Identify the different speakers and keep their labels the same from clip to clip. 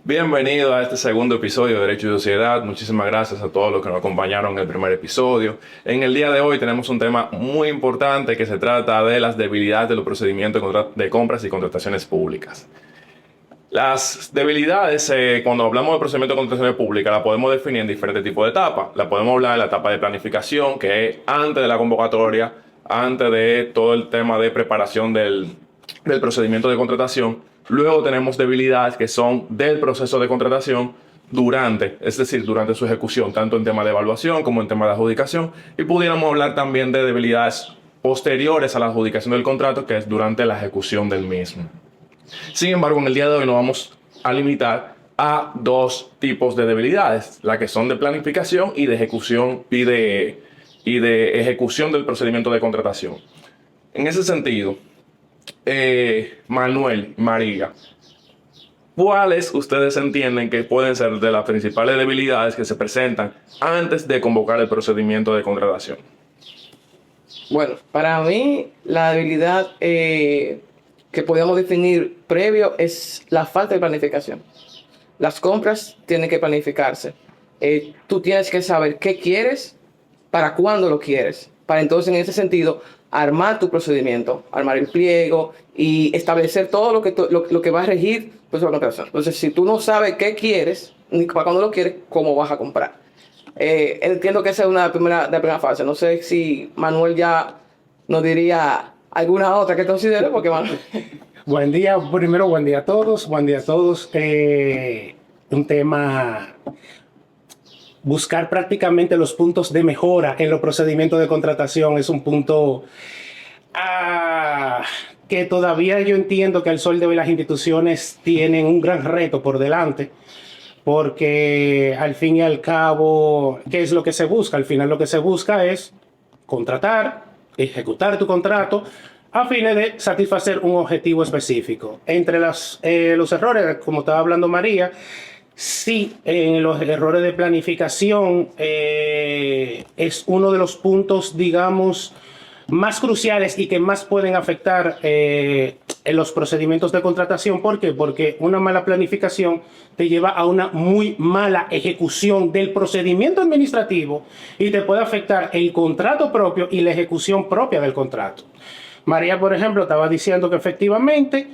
Speaker 1: Bienvenido a este segundo episodio de Derecho y Sociedad. Muchísimas gracias a todos los que nos acompañaron en el primer episodio. En el día de hoy tenemos un tema muy importante que se trata de las debilidades de los procedimientos de compras y contrataciones públicas. Las debilidades, cuando hablamos de procedimiento de contrataciones públicas, la podemos definir en diferentes tipos de etapas. La podemos hablar en la etapa de planificación, que es antes de la convocatoria, antes de todo el tema de preparación del procedimiento de contratación. Luego tenemos debilidades que son del proceso de contratación es decir, durante su ejecución, tanto en tema de evaluación como en tema de adjudicación. Y pudiéramos hablar también de debilidades posteriores a la adjudicación del contrato, que es durante la ejecución del mismo. Sin embargo, en el día de hoy nos vamos a limitar a dos tipos de debilidades, las que son de planificación y de ejecución ejecución del procedimiento de contratación. En ese sentido, Manuel, María, ¿cuáles ustedes entienden que pueden ser de las principales debilidades que se presentan antes de convocar el procedimiento de contratación?
Speaker 2: Bueno, para mí la debilidad que podemos definir previo es la falta de planificación. Las compras tienen que planificarse. Tú tienes que saber qué quieres, para cuándo lo quieres, para entonces en ese sentido armar tu procedimiento, armar el pliego y establecer todo lo que va a regir pues, la contratación. Entonces, si tú no sabes qué quieres, ni para cuándo lo quieres, ¿cómo vas a comprar? Entiendo que esa es una de la primera fase. No sé si Manuel ya nos diría alguna otra que considere, porque Manuel...
Speaker 3: Buen día, primero buen día a todos, buen día a todos. Un tema, buscar prácticamente los puntos de mejora en los procedimientos de contratación es un punto que todavía yo entiendo que al sol de hoy las instituciones tienen un gran reto por delante. Porque al fin y al cabo, ¿qué es lo que se busca? Al final lo que se busca es contratar, ejecutar tu contrato a fines de satisfacer un objetivo específico. Entre los errores, como estaba hablando María, sí, en los errores de planificación es uno de los puntos, digamos, más cruciales y que más pueden afectar en los procedimientos de contratación. ¿Por qué? Porque una mala planificación te lleva a una muy mala ejecución del procedimiento administrativo y te puede afectar el contrato propio y la ejecución propia del contrato. María, por ejemplo, estaba diciendo que efectivamente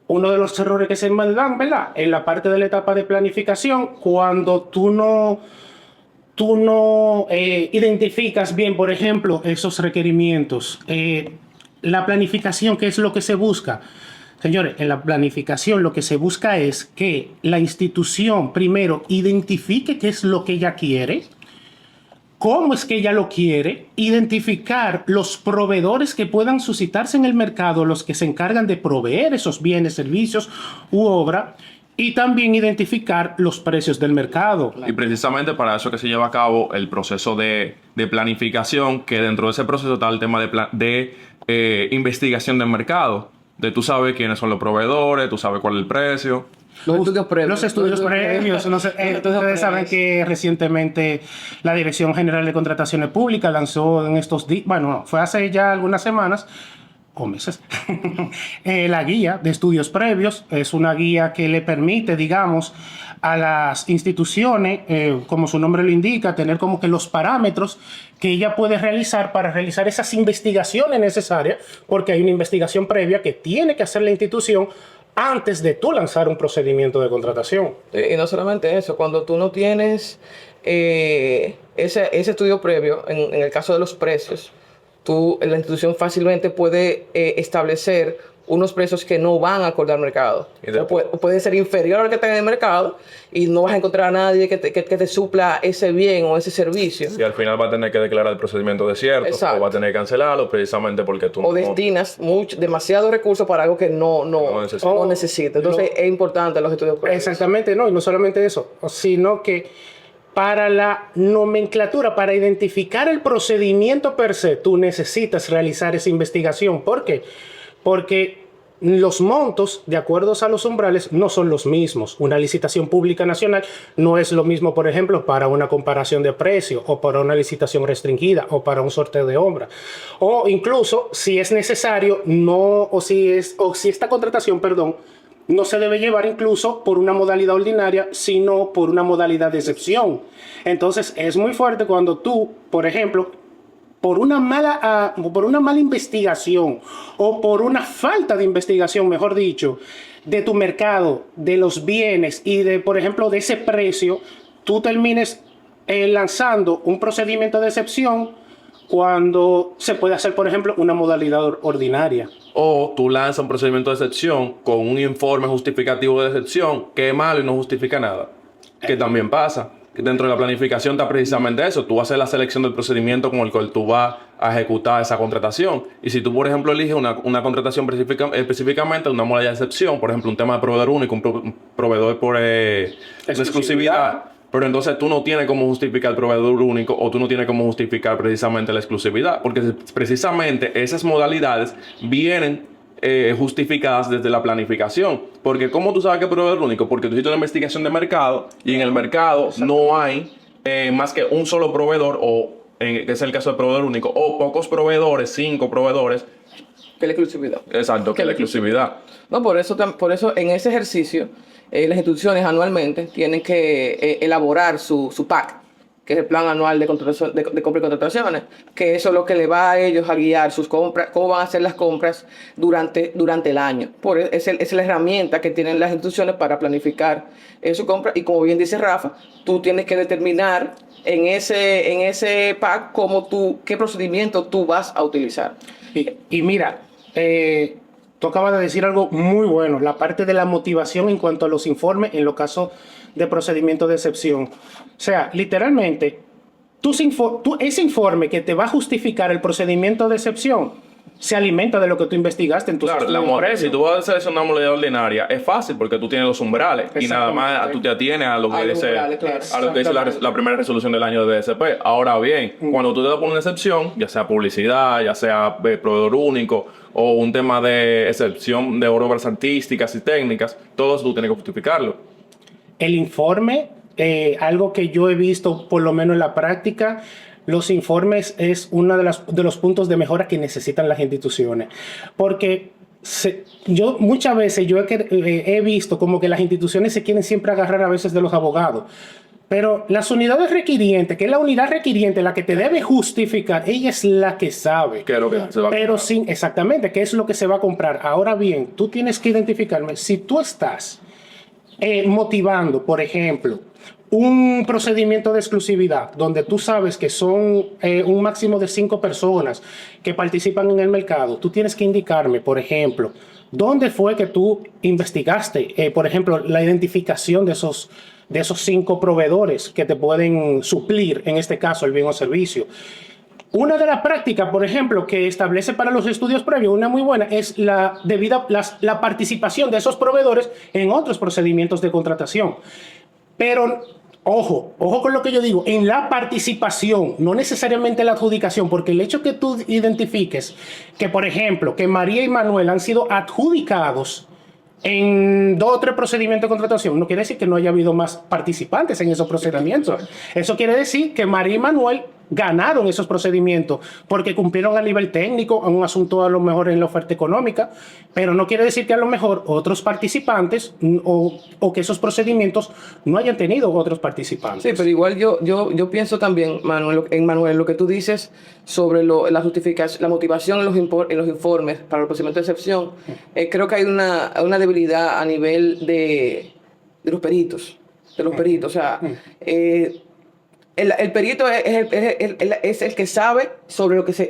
Speaker 3: uno de los errores que se me dan, ¿verdad? En la parte de la etapa de planificación, cuando tú no identificas bien, por ejemplo, esos requerimientos. La planificación, ¿qué es lo que se busca? Señores, en la planificación lo que se busca es que la institución primero identifique qué es lo que ella quiere, cómo es que ella lo quiere, identificar los proveedores que puedan suscitarse en el mercado, los que se encargan de proveer esos bienes, servicios u obra, y también identificar los precios del mercado.
Speaker 1: Y precisamente para eso que se lleva a cabo el proceso de planificación, que dentro de ese proceso está el tema de investigación del mercado. De tú sabes quiénes son los proveedores, tú sabes cuál es el precio.
Speaker 2: Los estudios previos.
Speaker 3: Los estudios previos. Ustedes saben que recientemente la Dirección General de Contrataciones Públicas lanzó en estos días, bueno, fue hace ya algunas semanas, o meses, la guía de estudios previos. Es una guía que le permite, digamos, a las instituciones, como su nombre lo indica, tener como que los parámetros que ella puede realizar para realizar esas investigaciones necesarias, porque hay una investigación previa que tiene que hacer la institución antes de tú lanzar un procedimiento de contratación.
Speaker 2: Y no solamente eso, cuando tú no tienes ese estudio previo, en el caso de los precios, la institución fácilmente puede establecer unos precios que no van a acordar al mercado. Puede ser inferior al que está en el mercado y no vas a encontrar a nadie que te supla ese bien o ese servicio.
Speaker 1: Y al final va a tener que declarar el procedimiento desierto. Exacto. O va a tener que cancelarlo precisamente porque tú
Speaker 2: destinas demasiados recursos para algo que no necesitas. Entonces es importante los estudios previos.
Speaker 3: Exactamente, no, y no solamente eso, sino que para la nomenclatura, para identificar el procedimiento per se, tú necesitas realizar esa investigación. ¿Por qué? Porque los montos, de acuerdo a los umbrales, no son los mismos. Una licitación pública nacional no es lo mismo, por ejemplo, para una comparación de precios, o para una licitación restringida, o para un sorteo de obra. O incluso, si es necesario, si esta contratación, no se debe llevar incluso por una modalidad ordinaria, sino por una modalidad de excepción. Entonces, es muy fuerte cuando tú, por ejemplo, por una mala investigación o por una falta de investigación, mejor dicho, de tu mercado, de los bienes y de, por ejemplo, de ese precio, tú termines lanzando un procedimiento de excepción cuando se puede hacer, por ejemplo, una modalidad ordinaria.
Speaker 1: O tú lanzas un procedimiento de excepción con un informe justificativo de excepción que es malo y no justifica nada. Que también pasa. Dentro de la planificación está precisamente eso. Tú haces la selección del procedimiento con el cual tú vas a ejecutar esa contratación. Y si tú, por ejemplo, eliges una contratación específicamente, una modalidad de excepción, por ejemplo, un tema de proveedor único, un proveedor por exclusividad, pero entonces tú no tienes cómo justificar el proveedor único o tú no tienes cómo justificar precisamente la exclusividad. Porque precisamente esas modalidades vienen justificadas desde la planificación. Porque ¿cómo tú sabes que es proveedor único? Porque tú hiciste una investigación de mercado y en el mercado no hay más que un solo proveedor, o que es el caso del proveedor único, o pocos proveedores, 5 proveedores.
Speaker 2: Que la exclusividad.
Speaker 1: Exacto, que la exclusividad.
Speaker 2: No, por eso en ese ejercicio, las instituciones anualmente tienen que elaborar su PAC, que es el plan anual de contratación, de compra y contrataciones, que eso es lo que le va a ellos a guiar sus compras, cómo van a hacer las compras durante el año. Es la herramienta que tienen las instituciones para planificar su compra, y como bien dice Rafa, tú tienes que determinar en ese PAC qué procedimiento tú vas a utilizar.
Speaker 3: Y mira, tú acabas de decir algo muy bueno, la parte de la motivación en cuanto a los informes en los casos de procedimiento de excepción. O sea, literalmente, ese informe que te va a justificar el procedimiento de excepción se alimenta de lo que tú investigaste en tus
Speaker 1: estudios. Si tú vas a seleccionar una modalidad ordinaria, es fácil porque tú tienes los umbrales y nada más tú te atienes a lo que dice, la primera resolución del año de DSP. Ahora bien, cuando tú te das por una excepción, ya sea publicidad, ya sea proveedor único o un tema de excepción de obras artísticas y técnicas, todo eso tú tienes que justificarlo.
Speaker 3: El informe, algo que yo he visto por lo menos en la práctica, los informes es uno de los puntos de mejora que necesitan las instituciones. Porque muchas veces he visto como que las instituciones se quieren siempre agarrar a veces de los abogados. Pero las unidades requirientes, que es la unidad requiriente, la que te debe justificar, ella es la que sabe.
Speaker 1: ¿Qué es lo que se va a comprar?
Speaker 3: Exactamente, qué es lo que se va a comprar. Ahora bien, tú tienes que identificarme. Si tú estás motivando, por ejemplo, un procedimiento de exclusividad donde tú sabes que son un máximo de 5 personas que participan en el mercado, tú tienes que indicarme, por ejemplo, dónde fue que tú investigaste, por ejemplo, la identificación de esos 5 proveedores que te pueden suplir, en este caso, el bien o servicio. Una de las prácticas, por ejemplo, que establece para los estudios previos, una muy buena, es la participación de esos proveedores en otros procedimientos de contratación. Pero, ojo con lo que yo digo, en la participación, no necesariamente en la adjudicación, porque el hecho que tú identifiques que, por ejemplo, que María y Manuel han sido adjudicados en 2 o 3 procedimientos de contratación, no quiere decir que no haya habido más participantes en esos procedimientos. Eso quiere decir que María y Manuel ganaron esos procedimientos porque cumplieron a nivel técnico en un asunto a lo mejor en la oferta económica, pero no quiere decir que a lo mejor otros participantes o que esos procedimientos no hayan tenido otros participantes.
Speaker 2: Sí, pero igual yo pienso también, Manuel, lo que tú dices sobre la justificación, la motivación en los informes para el procedimiento de excepción. Creo que hay una debilidad a nivel de los peritos. O sea, el perito es el que sabe sobre lo que se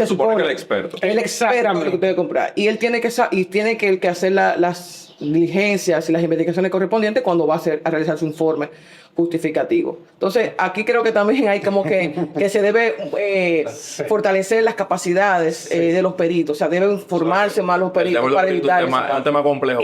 Speaker 2: supone
Speaker 1: que es el experto.
Speaker 2: El experto de lo que debe comprar. Y él tiene que hacer las diligencias y las investigaciones correspondientes cuando va a realizar su informe justificativo. Entonces, aquí creo que también hay como que se debe fortalecer las capacidades de los peritos. O sea, deben formarse más los peritos para evitar eso.
Speaker 1: Es un tema complejo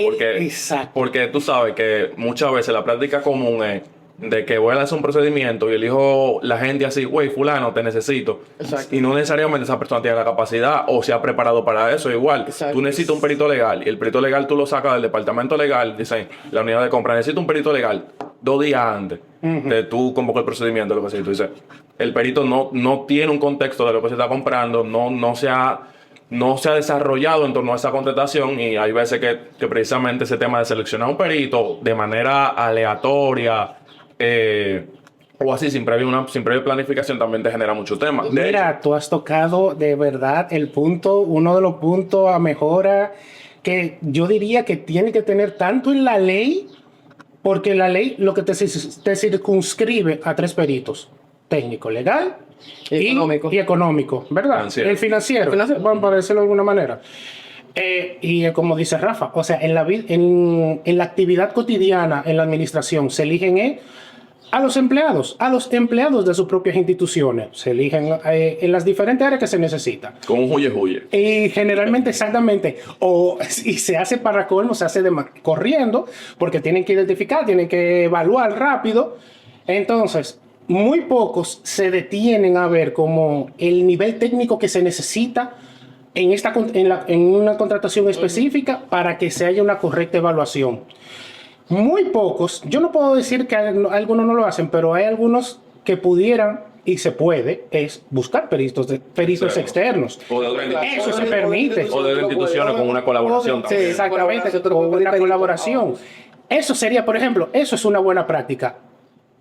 Speaker 1: porque tú sabes que muchas veces la práctica común es de que voy a hacer un procedimiento y elijo la gente así, güey, fulano, te necesito.
Speaker 2: Exacto.
Speaker 1: Y no necesariamente esa persona tiene la capacidad o se ha preparado para eso. Igual,
Speaker 2: Exacto.
Speaker 1: Tú necesitas un perito legal y el perito legal tú lo sacas del departamento legal, dicen, la unidad de compra, necesito un perito legal 2 días antes de tú convocar el procedimiento, lo que sea. Tú dices, el perito no tiene un contexto de lo que se está comprando, no no se ha desarrollado en torno a esa contratación y hay veces que precisamente ese tema de seleccionar un perito de manera aleatoria o así sin previa planificación también te genera mucho tema.
Speaker 3: Mira, tú has tocado de verdad uno de los puntos a mejora que yo diría que tiene que tener tanto en la ley, porque la ley lo que te circunscribe a 3 peritos: técnico, legal y económico, ¿verdad?
Speaker 1: Financiero.
Speaker 3: El financiero, vamos a decirlo de alguna manera. Y como dice Rafa, o sea, en la actividad cotidiana, en la administración, se eligen a los empleados de sus propias instituciones. Se eligen en las diferentes áreas que se necesita.
Speaker 1: Con un huye.
Speaker 3: Y generalmente, exactamente, y se hace para colmo, se hace corriendo, porque tienen que identificar, tienen que evaluar rápido. Entonces, muy pocos se detienen a ver como el nivel técnico que se necesita en una contratación específica para que se haya una correcta evaluación. Muy pocos, yo no puedo decir que algunos no lo hacen, pero hay algunos que pudieran y se puede buscar peritos externos. Eso se permite.
Speaker 1: O de instituciones con una colaboración también.
Speaker 3: Sí, exactamente, con una colaboración. Eso sería, por ejemplo, eso es una buena práctica,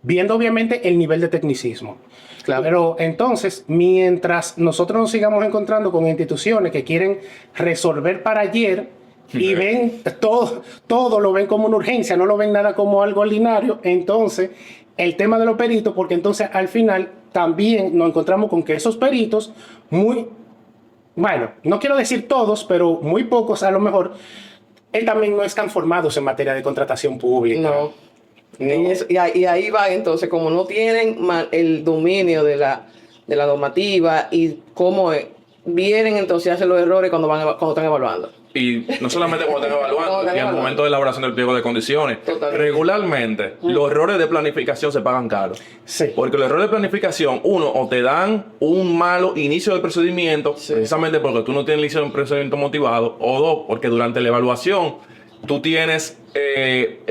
Speaker 3: viendo obviamente el nivel de tecnicismo.
Speaker 2: Claro.
Speaker 3: Pero entonces, mientras nosotros nos sigamos encontrando con instituciones que quieren resolver para ayer, y ven todo lo ven como una urgencia, no lo ven nada como algo ordinario, entonces el tema de los peritos, porque entonces al final también nos encontramos con que esos peritos, bueno, no quiero decir todos, pero muy pocos a lo mejor, también no están formados en materia de contratación pública.
Speaker 2: No. Y ahí va entonces, como no tienen el dominio de la normativa y cómo vienen entonces a hacer los errores cuando están evaluando.
Speaker 1: Y no solamente cuando están evaluando, y en el momento de elaboración del pliego de condiciones.
Speaker 2: Totalmente.
Speaker 1: Regularmente, los errores de planificación se pagan caros.
Speaker 3: Sí.
Speaker 1: Porque los errores de planificación, o te dan un malo inicio del procedimiento, precisamente porque tú no tienes el inicio de un procedimiento motivado, o 2, porque durante la evaluación tú tienes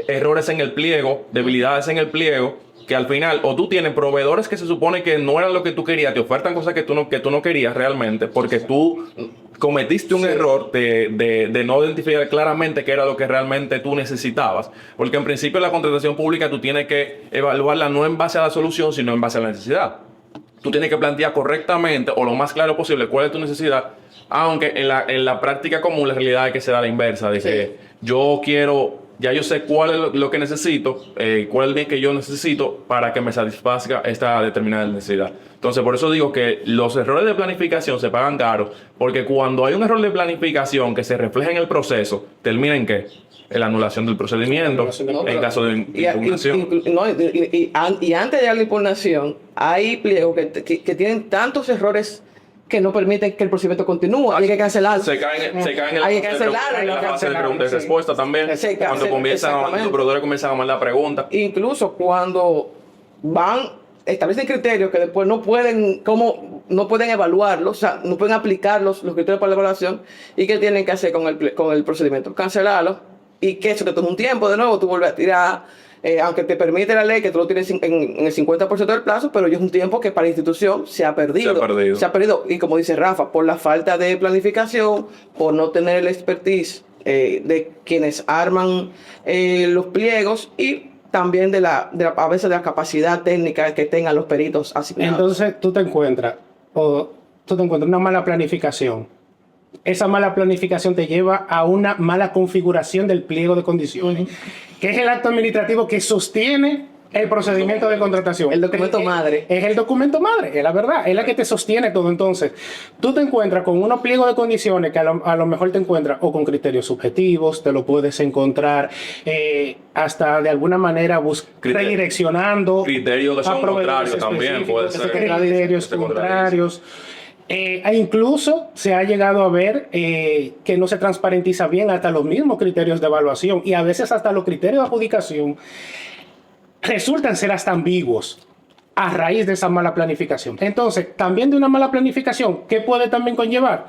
Speaker 1: errores en el pliego, debilidades en el pliego, que al final, o tú tienes proveedores que se supone que no eran lo que tú querías, te ofertan cosas que tú no querías realmente, porque tú cometiste un error de no identificar claramente qué era lo que realmente tú necesitabas. Porque en principio la contratación pública tú tienes que evaluarla no en base a la solución, sino en base a la necesidad. Tú tienes que plantear correctamente o lo más claro posible cuál es tu necesidad, aunque en la práctica común la realidad es que se da la inversa, de que yo sé cuál es lo que necesito, cuál es el bien que yo necesito para que me satisfazga esta determinada necesidad. Entonces, por eso digo que los errores de planificación se pagan caros, porque cuando hay un error de planificación que se refleja en el proceso, ¿termina en qué? En la anulación del procedimiento, en caso de impugnación.
Speaker 2: Y antes de la impugnación, hay pliegos que tienen tantos errores que no permiten que el procedimiento continúe. Hay que cancelarlo.
Speaker 1: Se caen en
Speaker 2: Hay que cancelarlo.
Speaker 1: en la fase de preguntas y respuestas también. Cuando los proveedores comienzan a mandar preguntas.
Speaker 2: Incluso cuando establecen criterios que después no pueden evaluarlos, o sea, no pueden aplicar los criterios para la evaluación, y qué tienen que hacer con el procedimiento, cancelarlo, y que eso te toma un tiempo de nuevo, tú vuelves a tirar, aunque te permite la ley que tú lo tienes en el 50% del plazo, pero ya es un tiempo que para la institución se ha perdido. Se ha perdido, y como dice Rafa, por la falta de planificación, por no tener el expertise de quienes arman los pliegos, y también a veces de la capacidad técnica que tengan los peritos asignados.
Speaker 3: Entonces tú te encuentras una mala planificación. Esa mala planificación te lleva a una mala configuración del pliego de condiciones, que es el acto administrativo que sostiene el procedimiento de contratación.
Speaker 2: El documento madre.
Speaker 3: Es el documento madre, es la verdad, es la que te sostiene todo. Entonces, tú te encuentras con unos pliegos de condiciones que a lo mejor te encuentras o con criterios subjetivos, te lo puedes encontrar hasta de alguna manera redireccionando.
Speaker 1: Criterios que son contrarios también, puede ser.
Speaker 3: Criterios contrarios. E incluso se ha llegado a ver que no se transparentiza bien hasta los mismos criterios de evaluación, y a veces hasta los criterios de adjudicación resultan ser hasta ambiguos a raíz de esa mala planificación. Entonces, también de una mala planificación, ¿qué puede también conllevar?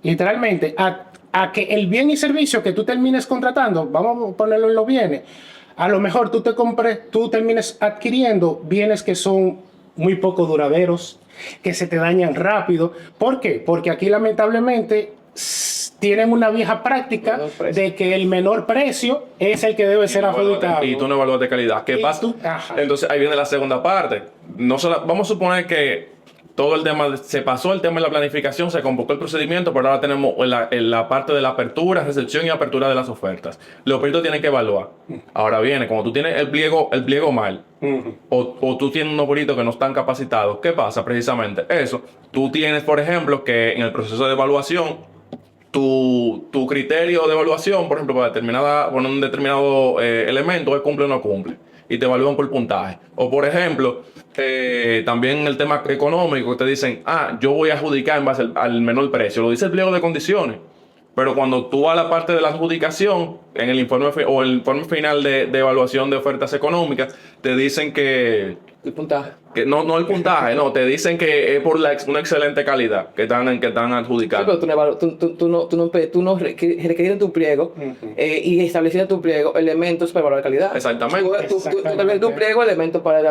Speaker 3: Literalmente, a que el bien y servicio que tú termines contratando, vamos a ponerlo en los bienes, a lo mejor tú termines adquiriendo bienes que son muy poco duraderos, que se te dañan rápido. ¿Por qué? Porque aquí lamentablemente tienen una vieja práctica de que el menor precio es el que debe ser adjudicado.
Speaker 1: Y tú no evalúas de calidad. ¿Qué pasa? Entonces ahí viene la segunda parte. Vamos a suponer que todo el tema, se pasó el tema de la planificación, se convocó el procedimiento, pero ahora tenemos la parte de la apertura, recepción y apertura de las ofertas. Los peritos tienen que evaluar. Ahora viene, como tú tienes el pliego mal, o tú tienes unos peritos que no están capacitados, ¿qué pasa? Precisamente eso. Tú tienes, por ejemplo, que en el proceso de evaluación, tu criterio de evaluación, por ejemplo, por un determinado elemento, es cumple o no cumple. Y te evalúan por puntaje. O por ejemplo, también el tema económico, te dicen, yo voy a adjudicar en base al menor precio. Lo dice el pliego de condiciones. Pero cuando tú vas a la parte de la adjudicación, en el informe o el informe final de evaluación de ofertas económicas, te dicen que...
Speaker 2: El puntaje.
Speaker 1: Que no el puntaje, no, te dicen que es por una excelente calidad que están adjudicados.
Speaker 2: Sí, pero tú no requieres en tu pliego y establecer en tu pliego elementos para evaluar calidad.
Speaker 1: Exactamente.
Speaker 2: Tú estableces tu pliego elementos para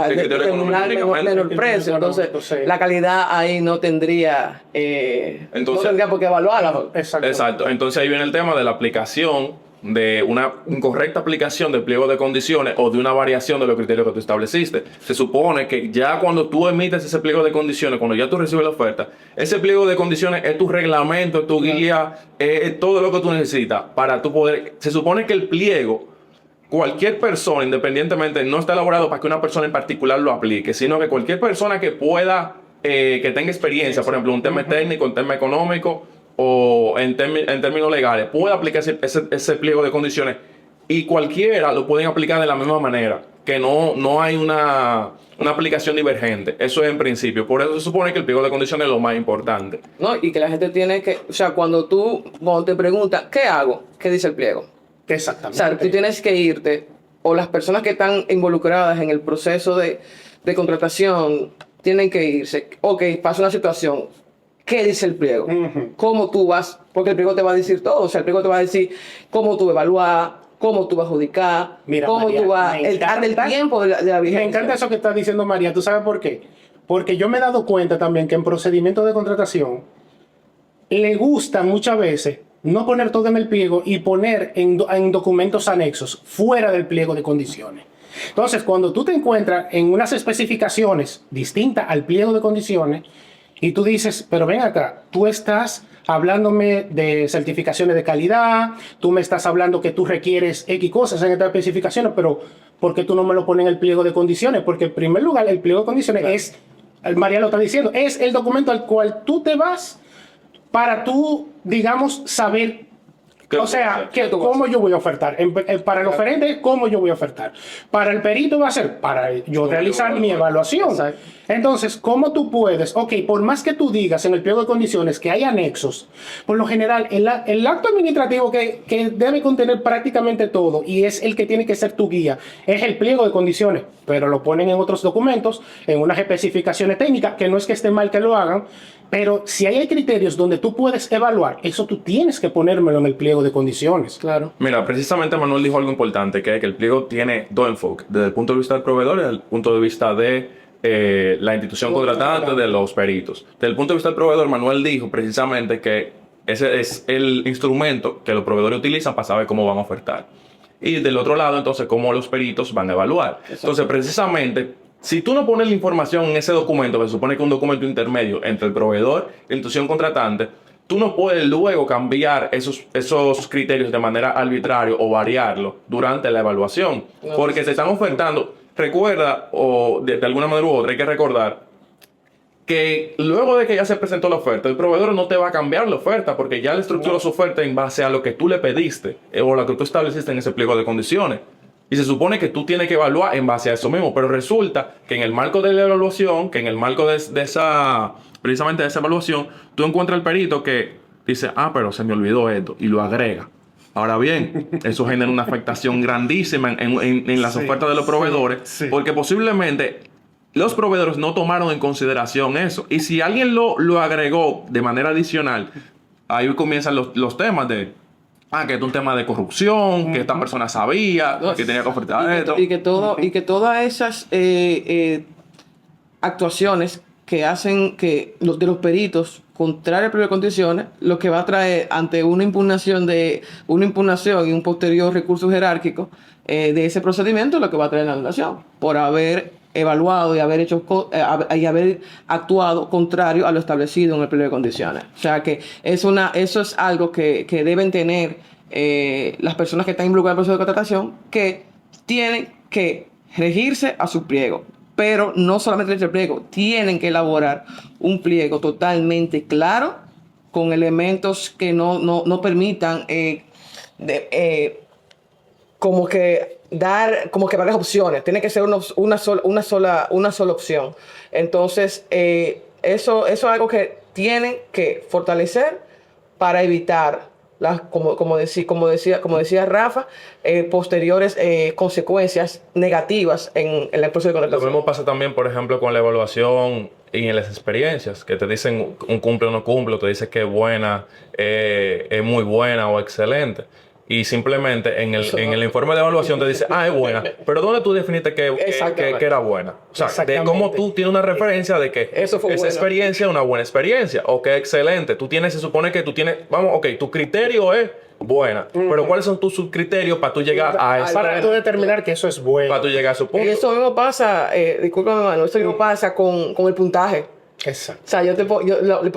Speaker 2: determinar el menor precio. Entonces, la calidad ahí no tendría no tendría por qué evaluarla.
Speaker 1: Exacto. Entonces ahí viene el tema de la aplicación, de una incorrecta aplicación del pliego de condiciones o de una variación de los criterios que tú estableciste. Se supone que ya cuando tú emites ese pliego de condiciones, cuando ya tú recibes la oferta, ese pliego de condiciones es tu reglamento, es tu guía, es todo lo que tú necesitas para tú poder... Se supone que el pliego, cualquier persona, independientemente, no está elaborado para que una persona en particular lo aplique, sino que cualquier persona que pueda, que tenga experiencia, por ejemplo, un tema técnico, un tema económico, o en términos legales, puede aplicar ese pliego de condiciones y cualquiera lo pueden aplicar de la misma manera, que no hay una aplicación divergente. Eso es en principio. Por eso se supone que el pliego de condiciones es lo más importante.
Speaker 2: No, y que la gente tiene que, o sea, cuando te preguntan, ¿qué hago? ¿Qué dice el pliego?
Speaker 3: Exactamente.
Speaker 2: O sea, tú tienes que irte, o las personas que están involucradas en el proceso de contratación tienen que irse. Ok, pasa una situación. ¿Qué dice el pliego? ¿Cómo tú vas? Porque el pliego te va a decir todo. O sea, el pliego te va a decir cómo tú evaluar, cómo tú vas a adjudicar, cómo María, tú vas... el tiempo de la vigencia.
Speaker 3: Me encanta eso que estás diciendo, María. ¿Tú sabes por qué? Porque yo me he dado cuenta también que en procedimientos de contratación le gusta muchas veces no poner todo en el pliego y poner en documentos anexos fuera del pliego de condiciones. Entonces, cuando tú te encuentras en unas especificaciones distintas al pliego de condiciones, y tú dices, pero ven acá, tú estás hablándome de certificaciones de calidad, tú me estás hablando que tú requieres X cosas en estas especificaciones, pero ¿por qué tú no me lo pones en el pliego de condiciones? Porque en primer lugar, el pliego de condiciones es, María lo está diciendo, es el documento al cual tú te vas para tú, digamos, saber... O sea, ¿cómo yo voy a ofertar? Para el oferente, ¿cómo yo voy a ofertar? Para el perito va a ser para yo realizar mi evaluación.
Speaker 2: Exacto.
Speaker 3: Entonces, ¿cómo tú puedes? Ok, por más que tú digas en el pliego de condiciones que hay anexos, por lo general, el acto administrativo que debe contener prácticamente todo y es el que tiene que ser tu guía, es el pliego de condiciones, pero lo ponen en otros documentos, en unas especificaciones técnicas, que no es que esté mal que lo hagan, pero si hay criterios donde tú puedes evaluar, eso tú tienes que ponérmelo en el pliego de condiciones.
Speaker 2: Claro.
Speaker 1: Mira, precisamente Manuel dijo algo importante, que es que el pliego tiene dos enfoques, desde el punto de vista del proveedor y desde el punto de vista de la institución contratante, de los peritos. Desde el punto de vista del proveedor, Manuel dijo precisamente que ese es el instrumento que los proveedores utilizan para saber cómo van a ofertar. Y del otro lado, entonces, cómo los peritos van a evaluar. Exacto. Entonces, precisamente... Si tú no pones la información en ese documento, que se supone que es un documento intermedio entre el proveedor y la institución contratante, tú no puedes luego cambiar esos criterios de manera arbitraria o variarlo durante la evaluación. No, porque te están ofertando. Recuerda, o de alguna manera u otra, hay que recordar que luego de que ya se presentó la oferta, el proveedor no te va a cambiar la oferta porque ya le estructuró su oferta en base a lo que tú le pediste o lo que tú estableciste en ese pliego de condiciones. Y se supone que tú tienes que evaluar en base a eso mismo, pero resulta que en el marco de la evaluación, que en el marco de precisamente de esa evaluación, tú encuentras el perito que dice, pero se me olvidó esto, y lo agrega. Ahora bien, eso genera una afectación grandísima en las ofertas de los proveedores, porque posiblemente los proveedores no tomaron en consideración eso. Y si alguien lo agregó de manera adicional, ahí comienzan los temas de... que es un tema de corrupción, que esta persona sabía, que tenía que ofertar esto.
Speaker 2: Y que todas esas actuaciones que hacen que de los peritos, contrario al pliego de condiciones, lo que va a traer ante una impugnación y un posterior recurso jerárquico de ese procedimiento, lo que va a traer la anulación por haber evaluado y haber haber actuado contrario a lo establecido en el pliego de condiciones. O sea que eso es algo que deben tener las personas que están involucradas en el proceso de contratación, que tienen que regirse a su pliego. Pero no solamente el pliego, tienen que elaborar un pliego totalmente claro, con elementos que no permitan como que varias opciones. Tiene que ser una sola opción. Entonces, eso es algo que tienen que fortalecer para evitar como decía Rafa, posteriores consecuencias negativas en el proceso de
Speaker 1: Lo
Speaker 2: contratación.
Speaker 1: mismo pasa también, por ejemplo, con la evaluación y en las experiencias, que te dicen un cumple o no cumple, o te dice que es buena, es muy buena o excelente. Y simplemente en el informe de evaluación te dice, es buena. Pero ¿dónde tú definiste que era buena? O sea, de cómo tú tienes una referencia de que esa experiencia es una buena experiencia o que es excelente. Se supone que tú tienes, tu criterio es buena. Pero ¿cuáles son tus subcriterios para tú llegar a esa?
Speaker 3: Para tú determinar que eso es bueno.
Speaker 1: Para tú llegar a su punto.
Speaker 2: Y eso mismo pasa, discúlpame, hermano, eso mismo pasa con el puntaje.
Speaker 3: Exacto.
Speaker 2: O sea,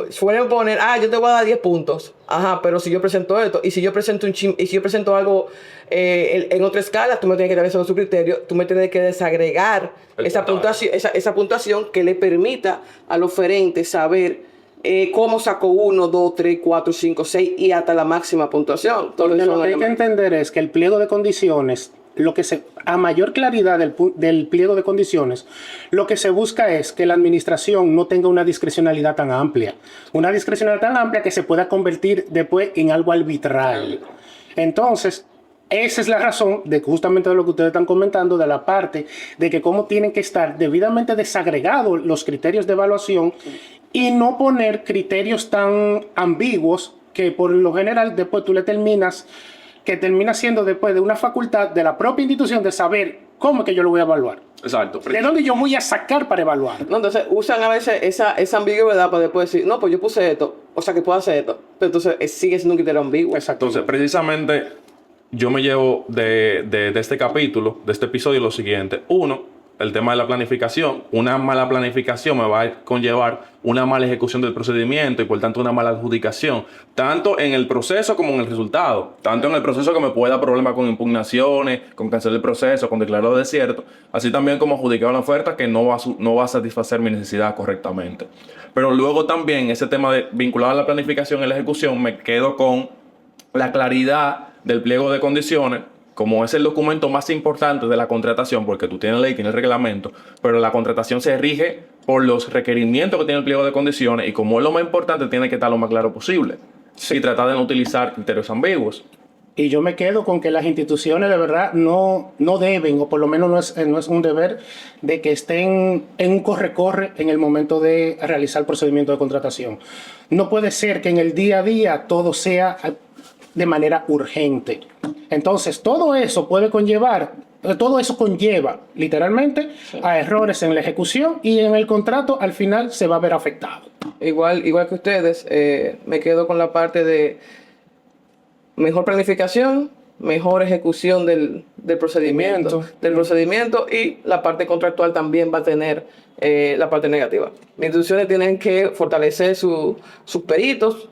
Speaker 2: suelen poner, yo te voy a dar 10 puntos. Ajá, pero si yo presento esto, y si yo presento algo en otra escala, tú me tienes que dar eso en su criterio, tú me tienes que desagregar esa puntuación que le permita al oferente saber cómo sacó 1, 2, 3, 4, 5, 6 y hasta la máxima puntuación.
Speaker 3: Entonces, lo que hay que entender es que el pliego de condiciones, a mayor claridad del pliego de condiciones, lo que se busca es que la administración no tenga una discrecionalidad tan amplia. Una discrecionalidad tan amplia que se pueda convertir después en algo arbitral. Entonces, esa es la razón de justamente de lo que ustedes están comentando, de la parte de que cómo tienen que estar debidamente desagregados los criterios de evaluación y no poner criterios tan ambiguos que por lo general después tú termina siendo después de una facultad de la propia institución de saber cómo es que yo lo voy a evaluar.
Speaker 1: Exacto.
Speaker 3: ¿De dónde yo voy a sacar para evaluar?
Speaker 2: No, entonces usan a veces esa ambigüedad para después decir, no, pues yo puse esto, o sea que puedo hacer esto. Pero entonces sigue siendo un criterio ambiguo.
Speaker 3: Exacto.
Speaker 1: Entonces, precisamente, yo me llevo de este capítulo, de este episodio, lo siguiente. Uno, el tema de la planificación. Una mala planificación me va a conllevar una mala ejecución del procedimiento y por tanto una mala adjudicación, tanto en el proceso como en el resultado. Tanto en el proceso que me puede dar problemas con impugnaciones, con cancelar el proceso, con declarar desierto, así también como adjudicar una oferta que no va a satisfacer mi necesidad correctamente. Pero luego también ese tema vinculado a la planificación y la ejecución, me quedo con la claridad del pliego de condiciones, como es el documento más importante de la contratación, porque tú tienes ley, tienes reglamento, pero la contratación se rige por los requerimientos que tiene el pliego de condiciones y como es lo más importante, tiene que estar lo más claro posible. Sí. Y tratar de no utilizar criterios ambiguos.
Speaker 3: Y yo me quedo con que las instituciones de verdad no deben, o por lo menos no es un deber, de que estén en un corre-corre en el momento de realizar el procedimiento de contratación. No puede ser que en el día a día todo sea de manera urgente. Entonces, todo eso conlleva literalmente a errores en la ejecución y en el contrato al final se va a ver afectado.
Speaker 2: Igual que ustedes, me quedo con la parte de mejor planificación, mejor ejecución del procedimiento y la parte contractual también va a tener la parte negativa. Las instituciones tienen que fortalecer sus peritos,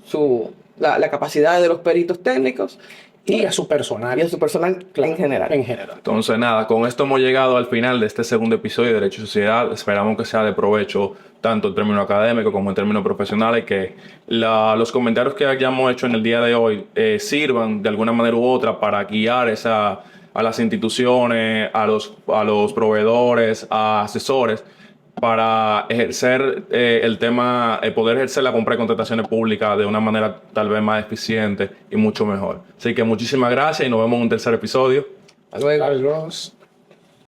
Speaker 2: la capacidad de los peritos técnicos
Speaker 3: y a su personal.
Speaker 2: Y a su personal, claro, en general.
Speaker 1: Entonces, nada, con esto hemos llegado al final de este segundo episodio de Derecho y Sociedad. Esperamos que sea de provecho tanto en términos académicos como en términos profesionales, que los comentarios que hayamos hecho en el día de hoy sirvan de alguna manera u otra para guiar a las instituciones, a los proveedores, a asesores, para ejercer poder ejercer la compra y contrataciones públicas de una manera tal vez más eficiente y mucho mejor. Así que muchísimas gracias y nos vemos en un tercer episodio.
Speaker 2: Hasta luego.
Speaker 3: Adiós.